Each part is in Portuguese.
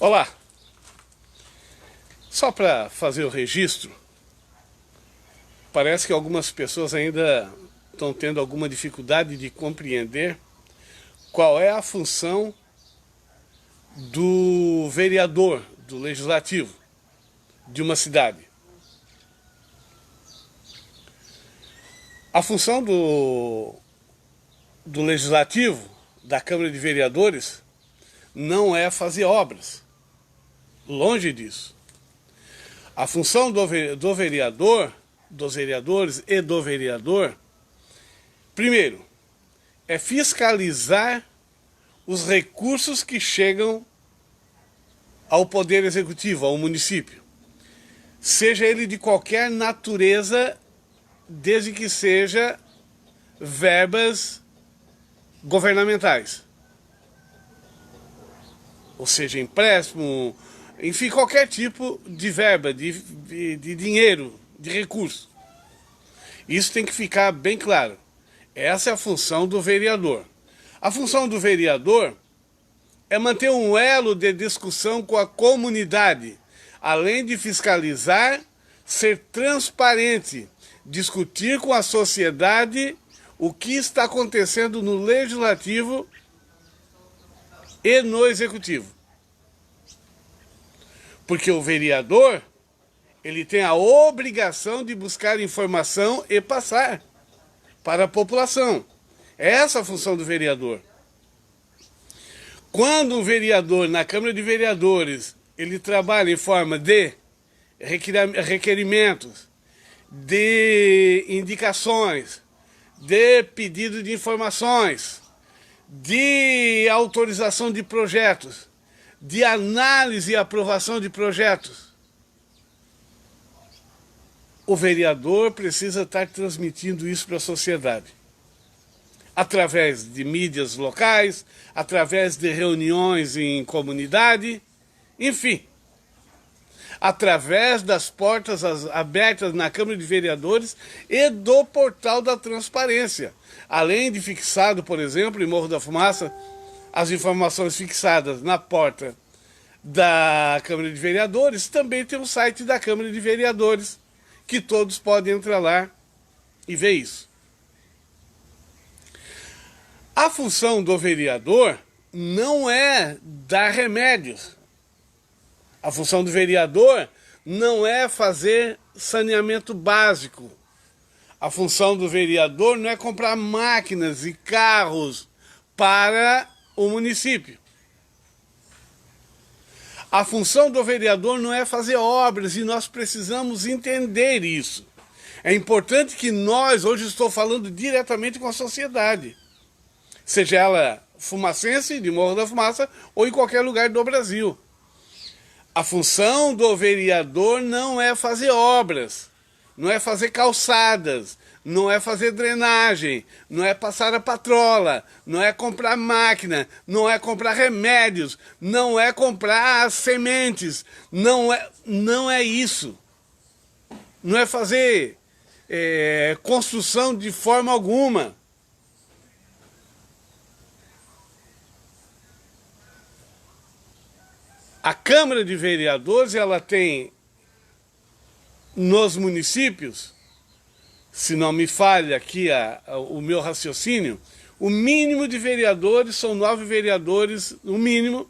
Olá, só para fazer o registro, parece que algumas pessoas ainda estão tendo alguma dificuldade de compreender qual é a função do vereador, do legislativo, de uma cidade. A função do legislativo, da Câmara de Vereadores, não é fazer obras. Longe disso. A função do vereador, dos vereadores e do vereador, primeiro, é fiscalizar os recursos que chegam ao Poder Executivo, ao município. Seja ele de qualquer natureza, desde que seja verbas governamentais. Ou seja, empréstimo, enfim, qualquer tipo de verba, de dinheiro, de recurso. Isso tem que ficar bem claro. Essa é a função do vereador. A função do vereador é manter um elo de discussão com a comunidade, além de fiscalizar, ser transparente, discutir com a sociedade o que está acontecendo no legislativo e no executivo. Porque o vereador, ele tem a obrigação de buscar informação e passar para a população. É essa a função do vereador. Quando um vereador, na Câmara de Vereadores, ele trabalha em forma de requerimentos, de indicações, de pedido de informações, de autorização de projetos, de análise e aprovação de projetos, o vereador precisa estar transmitindo isso para a sociedade. Através de mídias locais, através de reuniões em comunidade, enfim. Através das portas abertas na Câmara de Vereadores e do portal da transparência. Além de fixado, por exemplo, em Morro da Fumaça, as informações fixadas na porta da Câmara de Vereadores, também tem o site da Câmara de Vereadores, que todos podem entrar lá e ver isso. A função do vereador não é dar remédios. A função do vereador não é fazer saneamento básico. A função do vereador não é comprar máquinas e carros para o município. A função do vereador não é fazer obras e nós precisamos entender isso. É importante que nós, hoje estou falando diretamente com a sociedade, seja ela fumacense, de Morro da Fumaça, ou em qualquer lugar do Brasil. A função do vereador não é fazer obras, não é fazer calçadas, não é fazer drenagem, não é passar a patrola, não é comprar máquina, não é comprar remédios, não é comprar sementes, não é isso. Não é fazer construção de forma alguma. A Câmara de Vereadores, ela tem nos municípios, se não me falha aqui o meu raciocínio, o mínimo de vereadores são 9 vereadores, no mínimo,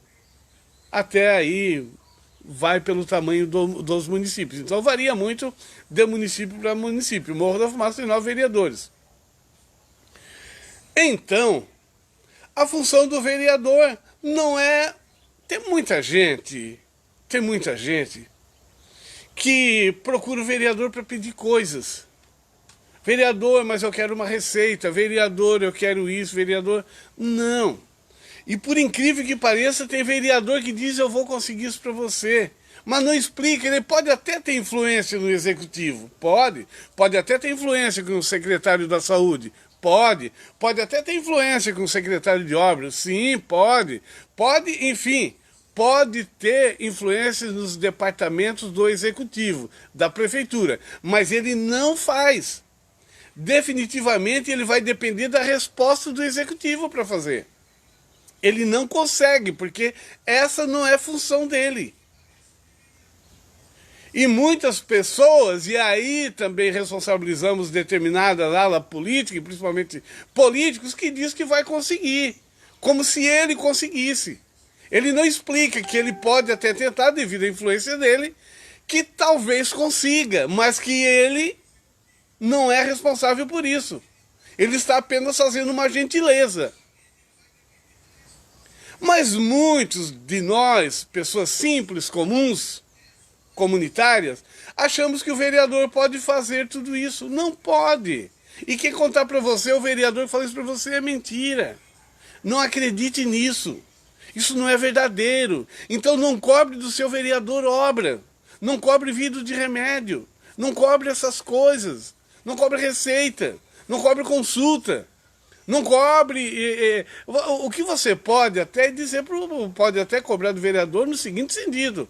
até aí vai pelo tamanho dos municípios. Então varia muito de município para município. Morro da Fumaça tem 9 vereadores. Então, a função do vereador não é... Tem muita gente que procura o vereador para pedir coisas. Vereador, mas eu quero uma receita. Vereador, eu quero isso. Vereador, não. E por incrível que pareça, tem vereador que diz eu vou conseguir isso para você. Mas não explica, ele pode até ter influência no executivo. Pode até ter influência com o secretário da saúde. Pode até ter influência com o secretário de obras. Sim, pode, enfim. Pode ter influência nos departamentos do executivo, da prefeitura, mas ele não faz. Definitivamente ele vai depender da resposta do executivo para fazer. Ele não consegue, porque essa não é função dele. E muitas pessoas, e aí também responsabilizamos determinada ala política, e principalmente políticos, que diz que vai conseguir, como se ele conseguisse. Ele não explica que ele pode até tentar, devido à influência dele, que talvez consiga, mas que ele não é responsável por isso. Ele está apenas fazendo uma gentileza. Mas muitos de nós, pessoas simples, comuns, comunitárias, achamos que o vereador pode fazer tudo isso. Não pode. E quem contar para você, o vereador que fala isso para você, é mentira. Não acredite nisso. Isso não é verdadeiro. Então não cobre do seu vereador obra. Não cobre vidro de remédio. Não cobre essas coisas. Não cobre receita. Não cobre consulta. Não cobre. O que você pode até dizer, pode até cobrar do vereador no seguinte sentido: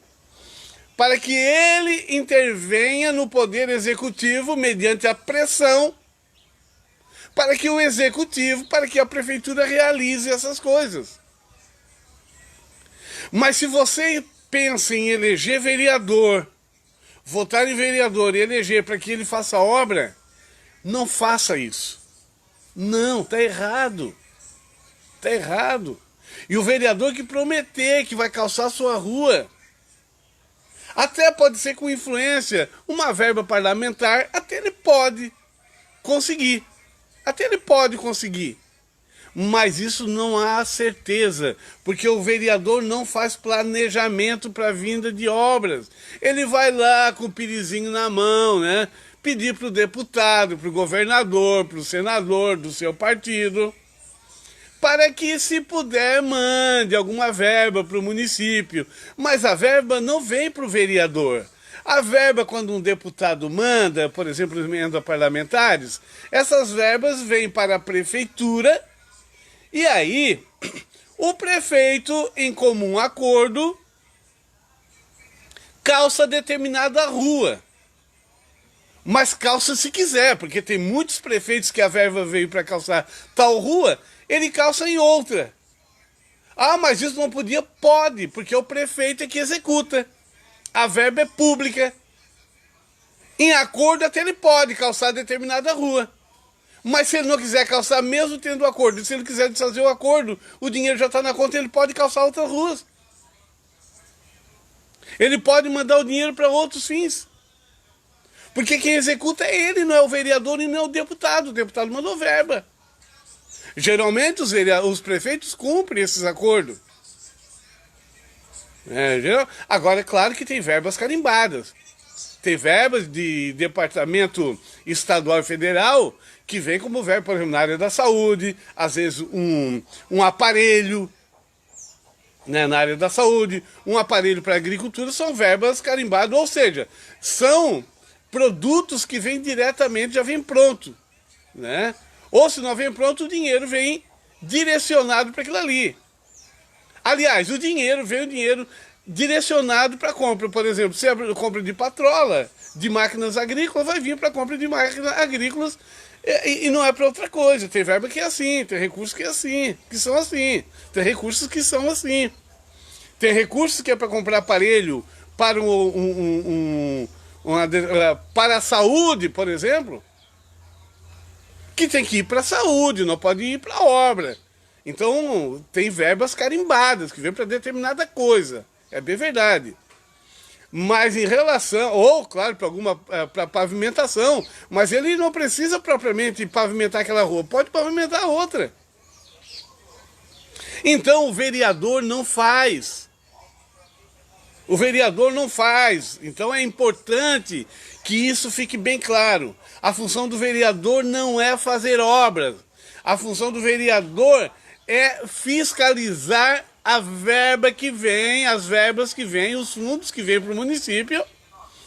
para que ele intervenha no poder executivo mediante a pressão, para que o executivo, para que a prefeitura realize essas coisas. Mas se você pensa em eleger vereador, votar em vereador e eleger para que ele faça obra, não faça isso. Não, está errado. Está errado. E o vereador que prometer que vai calçar sua rua, até pode ser com influência, uma verba parlamentar, até ele pode conseguir. Até ele pode conseguir. Mas isso não há certeza, porque o vereador não faz planejamento para a vinda de obras. Ele vai lá com o pirizinho na mão, né? Pedir para o deputado, para o governador, para o senador do seu partido, para que, se puder, mande alguma verba para o município. Mas a verba não vem para o vereador. A verba, quando um deputado manda, por exemplo, emendas parlamentares, essas verbas vêm para a prefeitura e aí o prefeito, em comum acordo, calça determinada rua. Mas calça se quiser, porque tem muitos prefeitos que a verba veio para calçar tal rua, ele calça em outra. Ah, mas isso não podia? Pode, porque o prefeito é que executa. A verba é pública. Em acordo até ele pode calçar determinada rua. Mas se ele não quiser calçar, mesmo tendo acordo, se ele quiser desfazer o acordo, o dinheiro já está na conta, ele pode calçar outras ruas. Ele pode mandar o dinheiro para outros fins. Porque quem executa é ele, não é o vereador e não é o deputado. O deputado mandou verba. Geralmente os prefeitos cumprem esses acordos. Agora é claro que tem verbas carimbadas. Tem verbas de departamento estadual e federal que vem como verba, por exemplo, na área da saúde, às vezes um aparelho, né, na área da saúde, um aparelho para a agricultura, são verbas carimbadas, ou seja, são produtos que vêm diretamente, já vem pronto, né? Ou se não vem pronto, o dinheiro vem direcionado para aquilo ali. Aliás, o dinheiro direcionado para compra. Por exemplo, se é compra de patrola, de máquinas agrícolas, vai vir para compra de máquinas agrícolas e não é para outra coisa. Tem verba que é assim, tem recursos que é assim, que são assim, tem recursos que são assim. Tem recursos que é para comprar aparelho para para a saúde, por exemplo, que tem que ir para a saúde, não pode ir para a obra. Então, tem verbas carimbadas, que vem para determinada coisa. É bem verdade. Mas em relação, ou claro, para pavimentação, mas ele não precisa propriamente pavimentar aquela rua, pode pavimentar outra. Então, o vereador não faz. O vereador não faz. Então é importante que isso fique bem claro. A função do vereador não é fazer obras. A função do vereador é fiscalizar a verba que vem, as verbas que vêm, os fundos que vêm para o município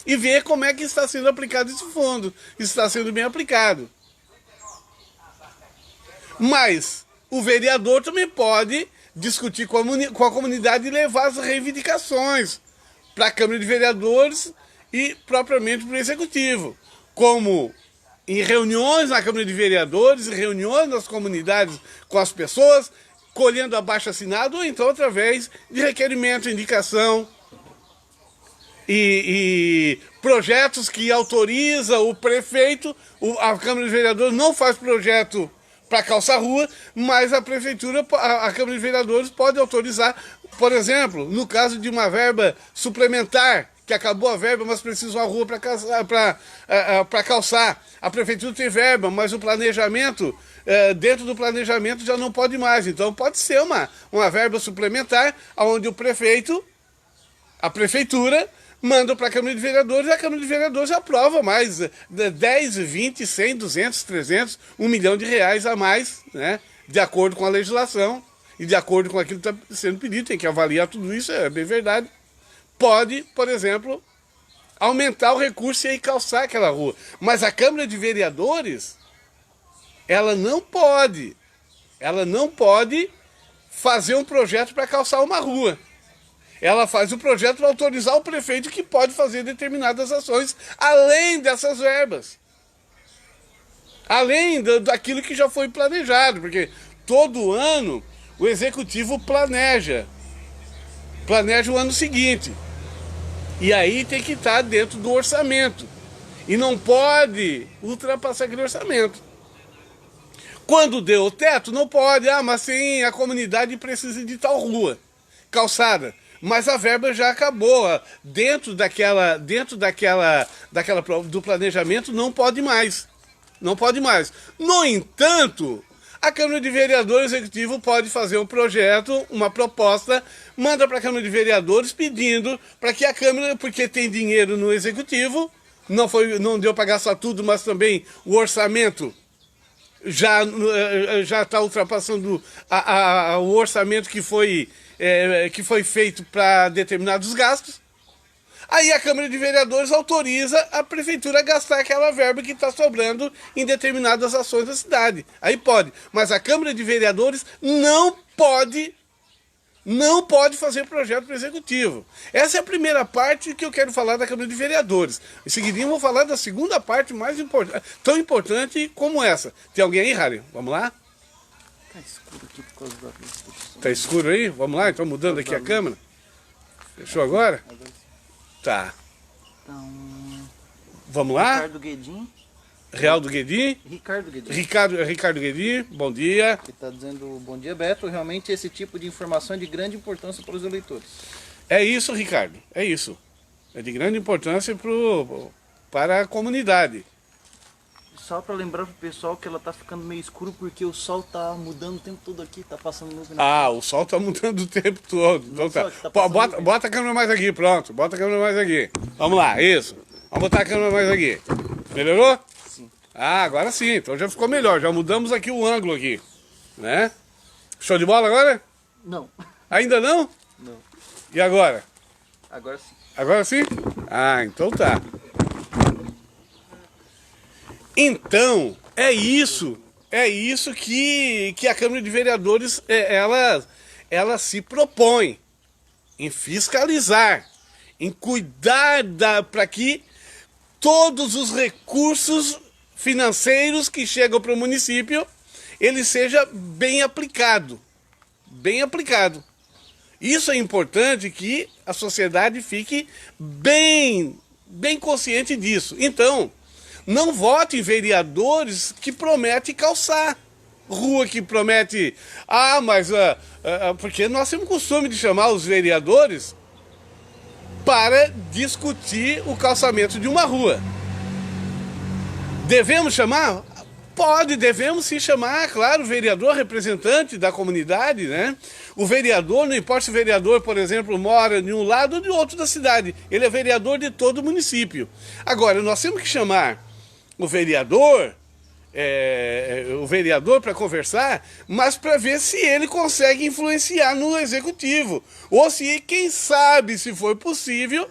e ver como é que está sendo aplicado esse fundo, se está sendo bem aplicado. Mas o vereador também pode discutir com a comunidade e levar as reivindicações para a Câmara de Vereadores e propriamente para o Executivo, como em reuniões na Câmara de Vereadores, reuniões nas comunidades com as pessoas, colhendo abaixo-assinado ou então através de requerimento, indicação e projetos que autoriza o prefeito. A Câmara de Vereadores não faz projeto para calçar rua, mas a prefeitura, a Câmara de Vereadores pode autorizar, por exemplo, no caso de uma verba suplementar, que acabou a verba, mas precisa uma rua para calçar. A prefeitura tem verba, mas o planejamento, dentro do planejamento já não pode mais. Então pode ser uma verba suplementar, onde o prefeito, a prefeitura, manda para a Câmara de Vereadores e a Câmara de Vereadores aprova mais 10, 20, 100, 200, 300, R$1 milhão a mais, né, de acordo com a legislação e de acordo com aquilo que está sendo pedido. Tem que avaliar tudo isso, é bem verdade. Pode, por exemplo, aumentar o recurso e aí calçar aquela rua. Mas a Câmara de Vereadores, ela não pode fazer um projeto para calçar uma rua. Ela faz o projeto para autorizar o prefeito que pode fazer determinadas ações, além dessas verbas. Além daquilo que já foi planejado, porque todo ano o Executivo planeja o ano seguinte. E aí tem que estar dentro do orçamento. E não pode ultrapassar aquele orçamento. Quando deu o teto, não pode. Mas sim, a comunidade precisa de tal rua, calçada. Mas a verba já acabou. Dentro do planejamento não pode mais. Não pode mais. No entanto, a Câmara de Vereadores, o Executivo pode fazer um projeto, uma proposta, manda para a Câmara de Vereadores pedindo para que a Câmara, porque tem dinheiro no Executivo, não deu para gastar tudo, mas também o orçamento já está ultrapassando o orçamento que foi feito para determinados gastos. Aí a Câmara de Vereadores autoriza a Prefeitura a gastar aquela verba que está sobrando em determinadas ações da cidade. Aí pode. Mas a Câmara de Vereadores não pode fazer projeto para o Executivo. Essa é a primeira parte que eu quero falar da Câmara de Vereadores. Em seguida eu vou falar da segunda parte mais importante, tão importante como essa. Tem alguém aí, Harry? Vamos lá? Tá escuro aqui por causa da luz. Tá escuro aí? Vamos lá, então mudando aqui a câmera. Fechou agora? Tá. Então... Vamos lá? Ricardo Guedin. Real do Guedin. Ricardo Guedin. Ricardo Guedin, bom dia. Ele está dizendo, bom dia, Beto. Realmente esse tipo de informação é de grande importância para os eleitores. É isso, Ricardo. É isso. É de grande importância para a comunidade. Só para lembrar pro pessoal que ela tá ficando meio escuro porque o sol tá mudando o tempo todo aqui, tá passando nuvem. O sol tá mudando o tempo todo. Então tá. Bota a câmera mais aqui, pronto. Bota a câmera mais aqui. Vamos lá, isso. Vamos botar a câmera mais aqui. Melhorou? Sim. Agora sim. Então já ficou melhor. Já mudamos aqui o ângulo aqui, né? Show de bola agora? Não. Ainda não? Não. E agora? Agora sim. Agora sim? Então tá. Então, é isso que a Câmara de Vereadores, ela se propõe em fiscalizar, em cuidar para que todos os recursos financeiros que chegam para o município, ele seja bem aplicado. Bem aplicado. Isso é importante que a sociedade fique bem consciente disso. Então, não vote em vereadores que prometem calçar rua, que promete... porque nós temos o costume de chamar os vereadores para discutir o calçamento de uma rua. Devemos chamar? Devemos sim chamar, claro, o vereador representante da comunidade, né? O vereador, não importa se o vereador, por exemplo, mora de um lado ou de outro da cidade, ele é vereador de todo o município. Agora, nós temos que chamar o vereador para conversar, mas para ver se ele consegue influenciar no executivo, ou se, quem sabe, se for possível,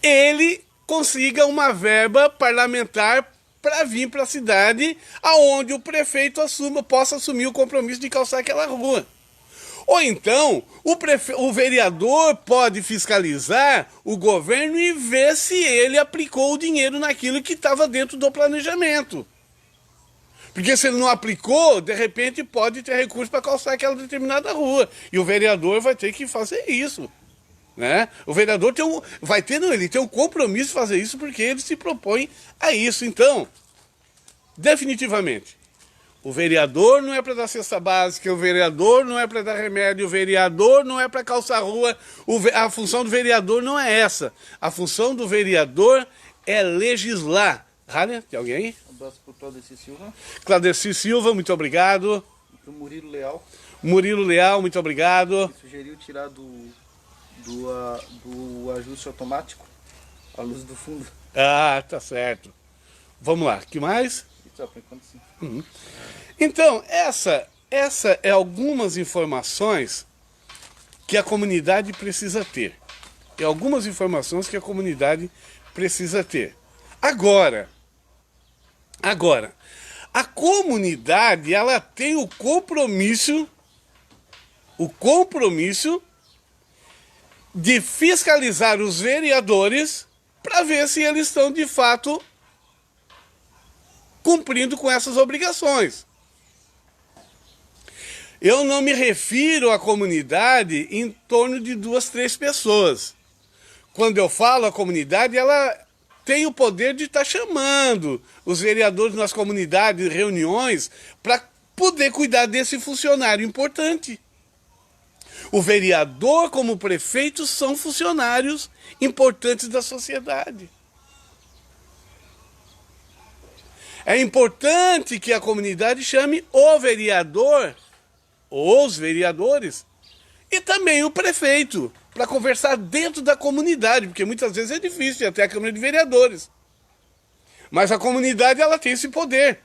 ele consiga uma verba parlamentar para vir para a cidade, aonde o prefeito possa assumir o compromisso de calçar aquela rua. Ou então, o vereador pode fiscalizar o governo e ver se ele aplicou o dinheiro naquilo que estava dentro do planejamento. Porque se ele não aplicou, de repente pode ter recurso para calçar aquela determinada rua. E o vereador vai ter que fazer isso. Né? O vereador ele tem um compromisso de fazer isso porque ele se propõe a isso. Então, definitivamente, o vereador não é para dar cesta básica, o vereador não é para dar remédio, o vereador não é para calçar rua, a função do vereador não é essa. A função do vereador é legislar. Rania, tem alguém aí? Um abraço para o Claudeci Silva. Claudeci Silva, muito obrigado. Para o Murilo Leal. Murilo Leal, muito obrigado. Que sugeriu tirar do ajuste automático a luz do fundo. Ah, tá certo. Vamos lá, que mais? Só por enquanto sim. Então, essa é algumas informações que a comunidade precisa ter. É algumas informações que a comunidade precisa ter. Agora, a comunidade, ela tem o compromisso de fiscalizar os vereadores para ver se eles estão, de fato, cumprindo com essas obrigações. Eu não me refiro à comunidade em torno de 2, 3 pessoas. Quando eu falo a comunidade, ela tem o poder de estar chamando os vereadores nas comunidades, reuniões, para poder cuidar desse funcionário importante. O vereador, como o prefeito, são funcionários importantes da sociedade. É importante que a comunidade chame o vereador, ou os vereadores, e também o prefeito, para conversar dentro da comunidade, porque muitas vezes é difícil até a Câmara de Vereadores. Mas a comunidade, ela tem esse poder.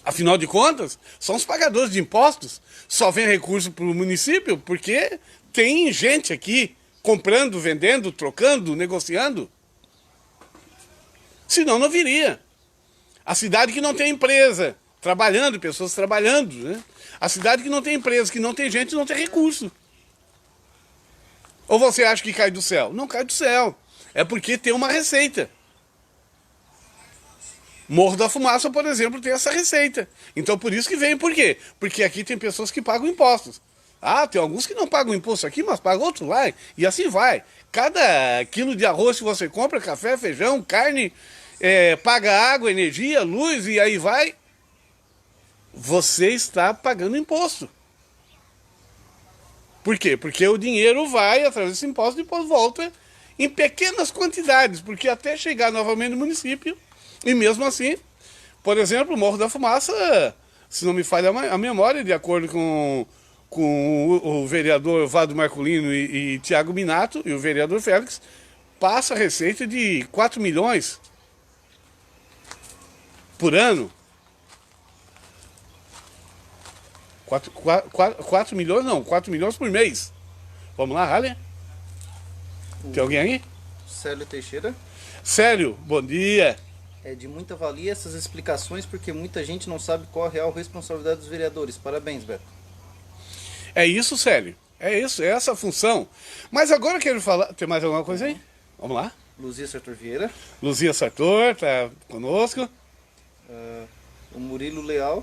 Afinal de contas, são os pagadores de impostos. Só vem recurso para o município porque tem gente aqui comprando, vendendo, trocando, negociando. Senão não viria. A cidade que não tem empresa, trabalhando, pessoas trabalhando, né? A cidade que não tem empresa, que não tem gente, não tem recurso. Ou você acha que cai do céu? Não cai do céu. É porque tem uma receita. Morro da Fumaça, por exemplo, tem essa receita. Então por isso que vem. Por quê? Porque aqui tem pessoas que pagam impostos. Ah, tem alguns que não pagam imposto aqui, mas pagam outro lá. E assim vai. Cada quilo de arroz que você compra, café, feijão, carne, paga água, energia, luz e aí vai. Você está pagando imposto. Por quê? Porque o dinheiro vai através desse imposto e depois volta em pequenas quantidades. Porque até chegar novamente no município. E mesmo assim, por exemplo, o Morro da Fumaça, se não me falha a memória, de acordo com o vereador Vado Marculino e Tiago Minato, e o vereador Félix, passa a receita de 4 milhões por ano. 4 milhões não, 4 milhões por mês. Vamos lá, Raleigh? Tem alguém aí? Célio Teixeira. Célio, bom dia. É de muita valia essas explicações, porque muita gente não sabe qual a real responsabilidade dos vereadores. Parabéns, Beto. É isso, Célio. É isso, é essa a função. Mas agora eu quero falar... Tem mais alguma coisa aí? Vamos lá. Luzia Sartor Vieira. Luzia Sartor está conosco. O Murilo Leal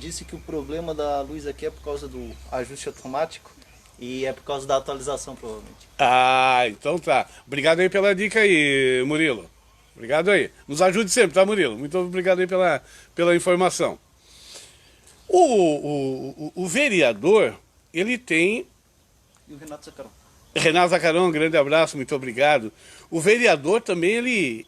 disse que o problema da luz aqui é por causa do ajuste automático. E é por causa da atualização, provavelmente. Ah, então tá. Obrigado aí pela dica aí, Murilo. Obrigado aí. Nos ajude sempre, tá, Murilo? Muito obrigado aí pela informação. O vereador, ele tem... E o Renato Zacarão. Renato Zacarão, um grande abraço, muito obrigado. O vereador também,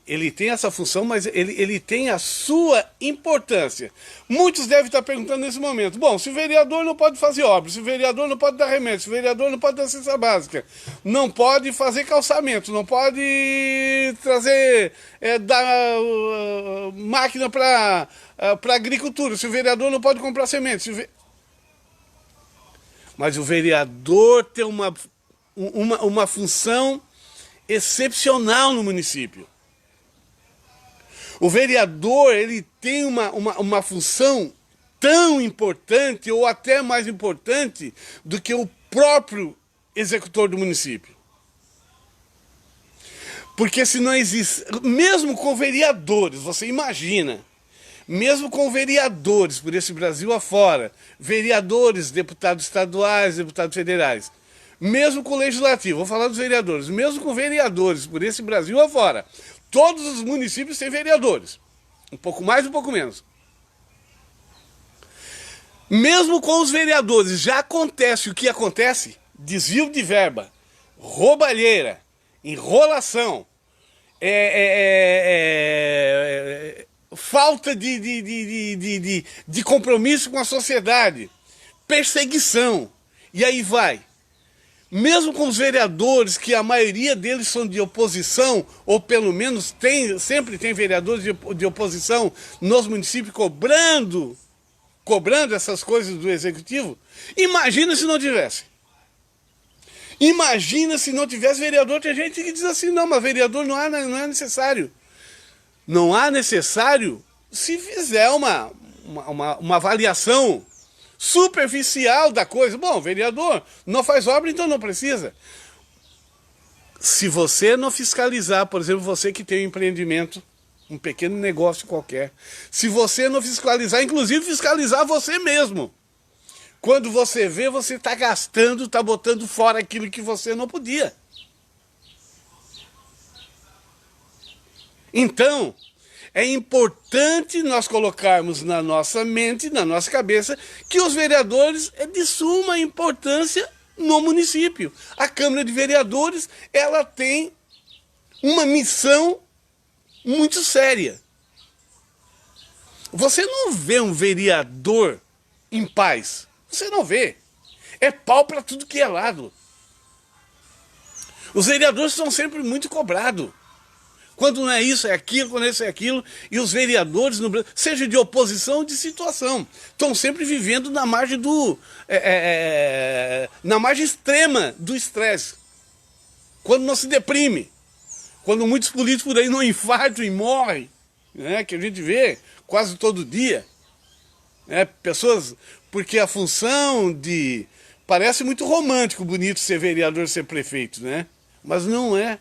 ele tem essa função, mas ele tem a sua importância. Muitos devem estar perguntando nesse momento, bom, se o vereador não pode fazer obras, se o vereador não pode dar remédio, se o vereador não pode dar cesta básica, não pode fazer calçamento, não pode trazer, dar máquina para agricultura, se o vereador não pode comprar semente, mas o vereador tem uma função excepcional no município. O vereador, ele tem uma função tão importante, ou até mais importante, do que o próprio executor do município. Porque se não existe, mesmo com vereadores, você imagina mesmo com vereadores por esse Brasil afora, vereadores, deputados estaduais, deputados federais, mesmo com o legislativo, vou falar dos vereadores, mesmo com vereadores por esse Brasil afora, todos os municípios têm vereadores, um pouco mais, um pouco menos. Mesmo com os vereadores, já acontece o que acontece? Desvio de verba, roubalheira, enrolação, falta de compromisso com a sociedade, perseguição, e aí vai. Mesmo com os vereadores, que a maioria deles são de oposição, ou pelo menos sempre tem vereadores de oposição nos municípios cobrando essas coisas do executivo, imagina se não tivesse. Imagina se não tivesse vereador. Tem gente que diz assim, não, mas vereador não é necessário. Não há necessário se fizer uma avaliação superficial da coisa. Bom, vereador não faz obra, então não precisa. Se você não fiscalizar, por exemplo, você que tem um empreendimento, um pequeno negócio qualquer, se você não fiscalizar, inclusive fiscalizar você mesmo, quando você vê, você está gastando, está botando fora aquilo que você não podia. Então, é importante nós colocarmos na nossa mente, na nossa cabeça, que os vereadores é de suma importância no município. A Câmara de Vereadores, ela tem uma missão muito séria. Você não vê um vereador em paz. Você não vê. É pau para tudo que é lado. Os vereadores são sempre muito cobrados. Quando não é isso, é aquilo, quando isso é aquilo. E os vereadores, no Brasil, seja de oposição ou de situação, estão sempre vivendo na margem na margem extrema do estresse. Quando não se deprime. Quando muitos políticos por aí não infartam e morrem, né, que a gente vê quase todo dia. Pessoas, porque a função de... Parece muito romântico, bonito ser vereador, ser prefeito, né? Mas não é.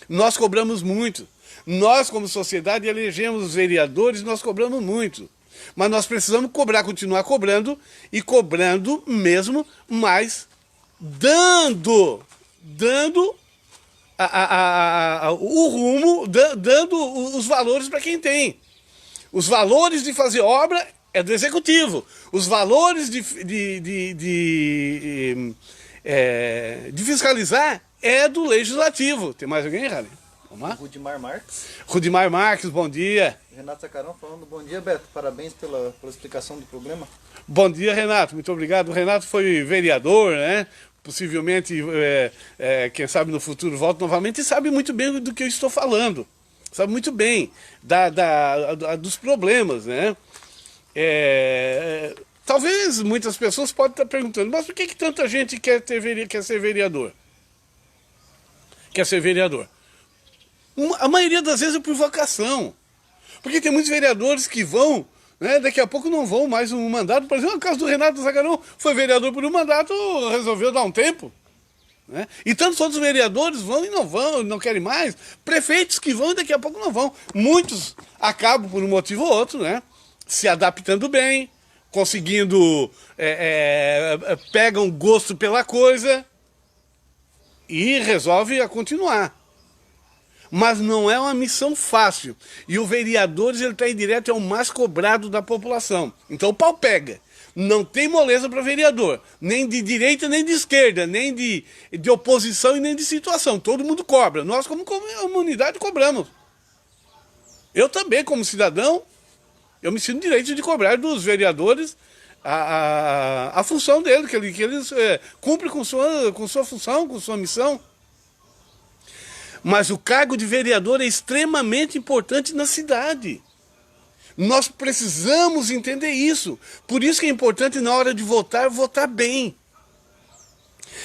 Nós cobramos muito. Nós, como sociedade, elegemos os vereadores, nós cobramos muito. Mas nós precisamos cobrar, continuar cobrando, e cobrando mesmo, mas dando o rumo, dando os valores para quem tem. Os valores de fazer obra é do executivo. Os valores de fiscalizar é do legislativo. Tem mais alguém, Rally? Vamos lá? Rudimar Marques. Rudimar Marques, bom dia. Renato Sacarão falando, bom dia, Beto. Parabéns pela explicação do problema. Bom dia, Renato. Muito obrigado. O Renato foi vereador, né? Possivelmente, quem sabe no futuro volta novamente e sabe muito bem do que eu estou falando. Sabe muito bem dos problemas, né? Talvez muitas pessoas podem estar perguntando, mas por que tanta gente quer ser vereador? Quer ser vereador? A maioria das vezes é por vocação. Porque tem muitos vereadores que vão, né, daqui a pouco não vão mais um mandato. Por exemplo, no caso do Renato Zagarão, foi vereador por um mandato, resolveu dar um tempo. Né? E tantos outros vereadores vão e não vão, não querem mais. Prefeitos que vão e daqui a pouco não vão. Muitos acabam por um motivo ou outro, né? Se adaptando bem, conseguindo, pegam gosto pela coisa e resolve a continuar. Mas não é uma missão fácil. E o vereador, ele está em direto, é o mais cobrado da população. Então o pau pega. Não tem moleza para vereador. Nem de direita, nem de esquerda. Nem de oposição e nem de situação. Todo mundo cobra. Nós, como comunidade, cobramos. Eu também, como cidadão, eu me sinto direito de cobrar dos vereadores a função deles, que eles cumprem com sua função, com sua missão. Mas o cargo de vereador é extremamente importante na cidade. Nós precisamos entender isso. Por isso que é importante, na hora de votar, votar bem.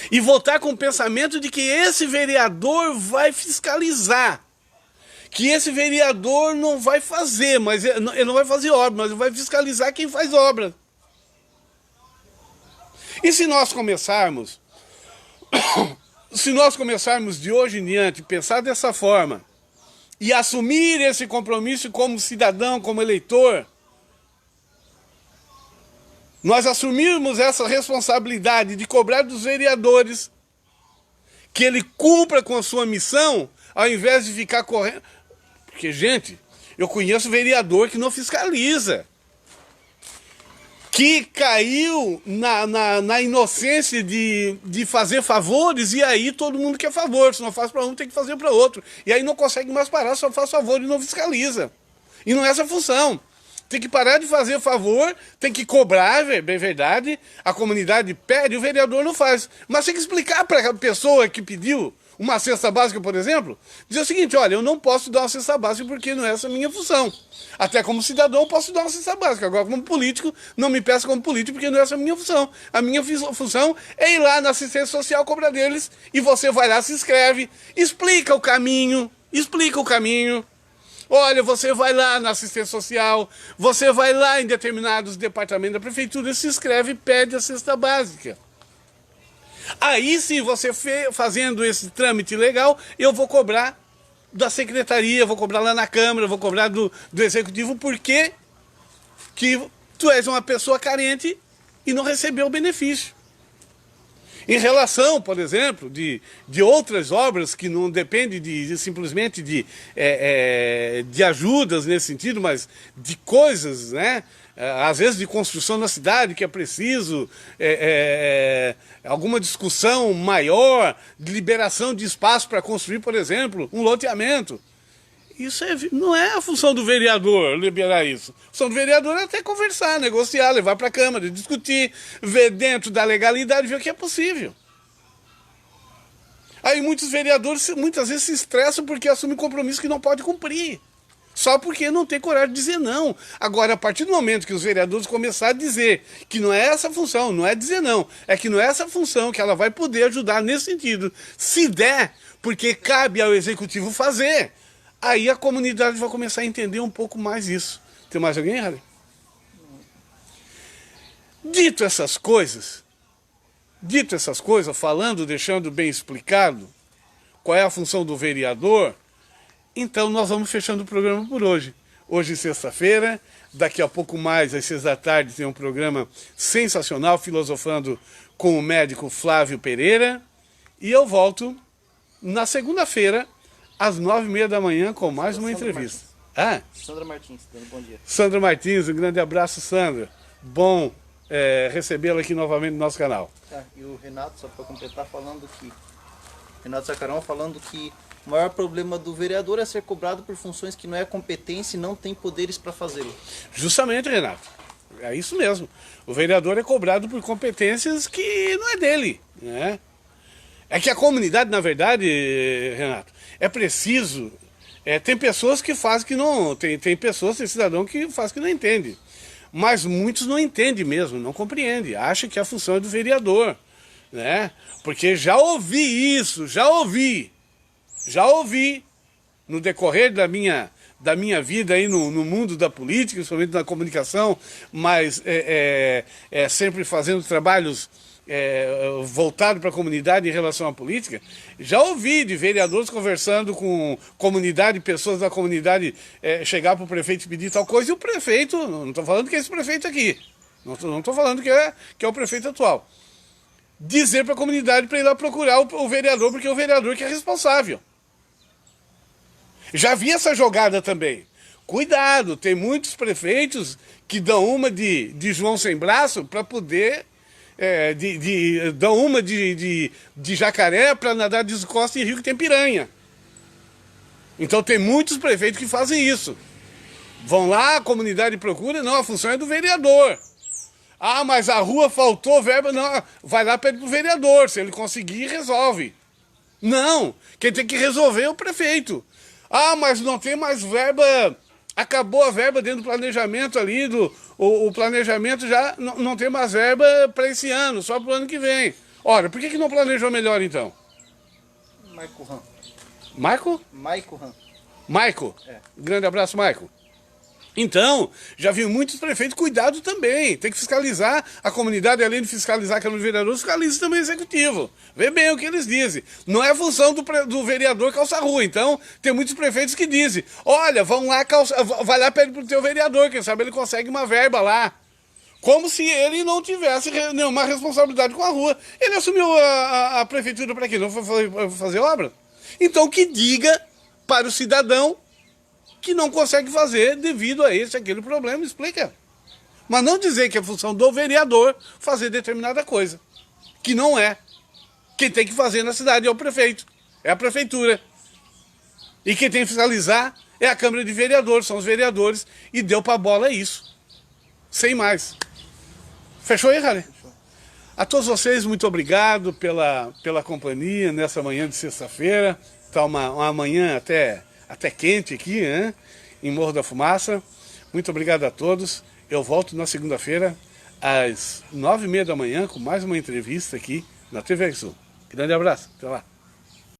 E votar com o pensamento de que esse vereador vai fiscalizar. Que esse vereador não vai fazer, mas ele não vai fazer obra, mas ele vai fiscalizar quem faz obra. E se nós começarmos de hoje em diante, pensar dessa forma, e assumir esse compromisso como cidadão, como eleitor, nós assumirmos essa responsabilidade de cobrar dos vereadores que ele cumpra com a sua missão, ao invés de ficar correndo. Porque, gente, eu conheço vereador que não fiscaliza, que caiu na inocência de fazer favores, e aí todo mundo quer favor. Se não faz para um, tem que fazer para outro. E aí não consegue mais parar, só faz favor e não fiscaliza. E não é essa a função. Tem que parar de fazer favor, tem que cobrar, é bem verdade, a comunidade pede, o vereador não faz. Mas tem que explicar para a pessoa que pediu uma cesta básica, por exemplo, dizer o seguinte: olha, eu não posso dar uma cesta básica porque não é essa a minha função. Até como cidadão eu posso dar uma cesta básica, agora como político, não me peça como político porque não é essa a minha função. A minha função é ir lá na assistência social, cobrar deles, e você vai lá, se inscreve, explica o caminho. Olha, você vai lá na assistência social, você vai lá em determinados departamentos da prefeitura, se inscreve e pede a cesta básica. Aí sim, você fazendo esse trâmite legal, eu vou cobrar da secretaria, vou cobrar lá na Câmara, vou cobrar do Executivo, porque que tu és uma pessoa carente e não recebeu o benefício. Em relação, por exemplo, de outras obras que não dependem simplesmente de ajudas nesse sentido, mas de coisas, né? Às vezes de construção na cidade, que é preciso alguma discussão maior, de liberação de espaço para construir, por exemplo, um loteamento. Isso não é a função do vereador liberar isso. A função do vereador é até conversar, negociar, levar para a Câmara, discutir, ver dentro da legalidade, ver o que é possível. Aí muitos vereadores muitas vezes se estressam porque assumem compromisso que não pode cumprir. Só porque não tem coragem de dizer não. Agora, a partir do momento que os vereadores começarem a dizer que não é essa a função, não é dizer não, é que não é essa a função, que ela vai poder ajudar nesse sentido. Se der, porque cabe ao Executivo fazer, aí a comunidade vai começar a entender um pouco mais isso. Tem mais alguém, Harry? Dito essas coisas, falando, deixando bem explicado qual é a função do vereador, então nós vamos fechando o programa por hoje. Hoje, sexta-feira, daqui a pouco mais, às 6 da tarde, tem um programa sensacional, filosofando com o médico Flávio Pereira. E eu volto na segunda-feira, às 9h30 da manhã, com mais uma entrevista. Sandra Martins, dando bom dia. Sandra Martins, um grande abraço, Sandra. Bom recebê-la aqui novamente no nosso canal. E o Renato, só para completar, Renato Zacarão falando que o maior problema do vereador é ser cobrado por funções que não é competência e não tem poderes para fazê-lo. Justamente, Renato. É isso mesmo. O vereador é cobrado por competências que não é dele, né? É que a comunidade, na verdade, Renato, é preciso... tem pessoas que fazem que não... Tem cidadão que faz que não entende. Mas muitos não entendem mesmo, não compreendem. Acham que a função é do vereador, né? Porque já ouvi isso, já ouvi no decorrer da minha vida aí no mundo da política, principalmente na comunicação, mas sempre fazendo trabalhos voltados para a comunidade em relação à política. Já ouvi de vereadores conversando com comunidade, pessoas da comunidade chegar para o prefeito e pedir tal coisa, e o prefeito, não estou falando que é esse prefeito aqui, não estou falando que é o prefeito atual, dizer para a comunidade para ir lá procurar o vereador, porque é o vereador que é responsável. Já vi essa jogada também. Cuidado, tem muitos prefeitos que dão uma de João sem braço para poder... dão uma de jacaré para nadar descosta em rio que tem piranha. Então tem muitos prefeitos que fazem isso. Vão lá, a comunidade procura, não, a função é do vereador. Ah, mas a rua faltou verba, não, vai lá, pede pro vereador, se ele conseguir, resolve. Não, quem tem que resolver é o prefeito. Ah, mas não tem mais verba, acabou a verba dentro do planejamento ali, o planejamento já não tem mais verba para esse ano, só para o ano que vem. Ora, por que não planejou melhor então? Maico Ram. Maico? Maico Ram. Maico? Grande abraço, Maico. Então, já vi muitos prefeitos, cuidado também, tem que fiscalizar a comunidade, além de fiscalizar a Câmara de Vereadores, fiscaliza também o Executivo. Vê bem o que eles dizem. Não é função do vereador calçar rua, então tem muitos prefeitos que dizem, olha, vão lá, vai lá, pede pro teu vereador, quem sabe ele consegue uma verba lá. Como se ele não tivesse nenhuma responsabilidade com a rua. Ele assumiu a prefeitura para quê? Não foi fazer obra? Então que diga para o cidadão que não consegue fazer devido a esse, aquele problema, explica. Mas não dizer que é função do vereador fazer determinada coisa, que não é. Quem tem que fazer na cidade é o prefeito, é a prefeitura. E quem tem que fiscalizar é a Câmara de Vereadores, são os vereadores, e deu pra bola isso. Sem mais. Fechou aí, Rale? Fechou. A todos vocês, muito obrigado pela companhia nessa manhã de sexta-feira. Está uma manhã até quente aqui, né? Em Morro da Fumaça. Muito obrigado a todos. Eu volto na segunda-feira, às 9h30 da manhã, com mais uma entrevista aqui na TV Sul. Grande abraço. Até lá.